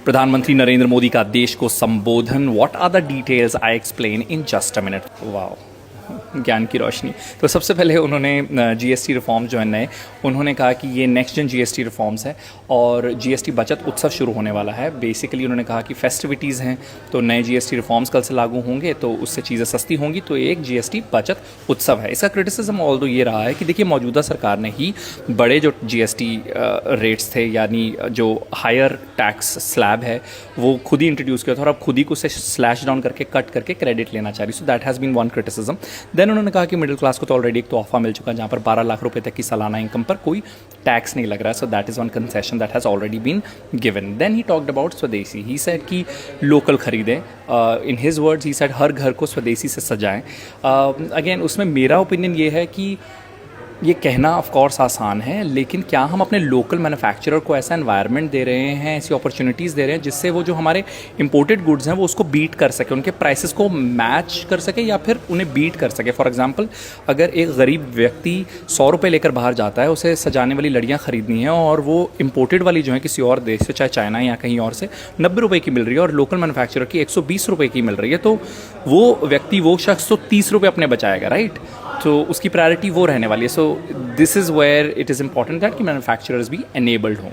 प्रधानमंत्री नरेंद्र मोदी का देश को संबोधन। What are the details, I explain in just a minute. Wow, ज्ञान की रोशनी। तो सबसे पहले उन्होंने जीएसटी रिफॉर्म जो है नए, उन्होंने कहा कि ये नेक्स्ट जन जीएसटी रिफॉर्म्स है और जीएसटी बचत उत्सव शुरू होने वाला है। बेसिकली उन्होंने कहा कि फेस्टिविटीज़ हैं तो नए जीएसटी रिफॉर्म्स कल से लागू होंगे तो उससे चीज़ें सस्ती होंगी, तो एक जीएसटी बचत उत्सव है। इसका क्रिटिसिज्म ऑल्दो ये रहा है कि देखिए मौजूदा सरकार ने ही बड़े जो जीएसटी रेट्स थे, यानी जो हायर टैक्स स्लैब है, वो खुद ही इंट्रोड्यूस किया था और अब खुद ही को उसे स्लैश डाउन करके कट करके क्रेडिट लेना चाह रही। So that has been one criticism. Then उन्होंने कहा कि मिडिल क्लास को तो ऑलरेडी एक तोहफा मिल चुका है जहाँ पर 12 लाख रुपए तक की सालाना इनकम पर कोई टैक्स नहीं लग रहा है। So that is one concession that has already been given. Then he talked about swadeshi. He said कि लोकल खरीदें। In his words he said हर घर को स्वदेशी से सजाएं। अगेन उसमें मेरा ओपिनियन ये है कि ये कहना ऑफ कोर्स आसान है, लेकिन क्या हम अपने लोकल मैन्युफैक्चरर को ऐसा एनवायरनमेंट दे रहे हैं, ऐसी अपॉर्चुनिटीज़ दे रहे हैं जिससे वो जो हमारे इंपोर्टेड गुड्स हैं वो उसको बीट कर सके, उनके प्राइसेस को मैच कर सके या फिर उन्हें बीट कर सके। फॉर एग्जांपल, अगर एक गरीब व्यक्ति 100 रुपये लेकर बाहर जाता है, उसे सजाने वाली लड़ियाँ ख़रीदनी है और वो इंपोर्टेड वाली जो है किसी और देश से, चाहे चाइना या कहीं और से 90 रुपये की मिल रही है और लोकल मैन्युफैक्चरर की 120 रुपये की मिल रही है, तो वो व्यक्ति, वो शख्स तो 30 रुपये अपने बचाएगा, राइट? तो उसकी प्रायोरिटी वो रहने वाली है। So this is where it is important that कि मैन्युफैक्चरर्स भी एनेबल्ड हों।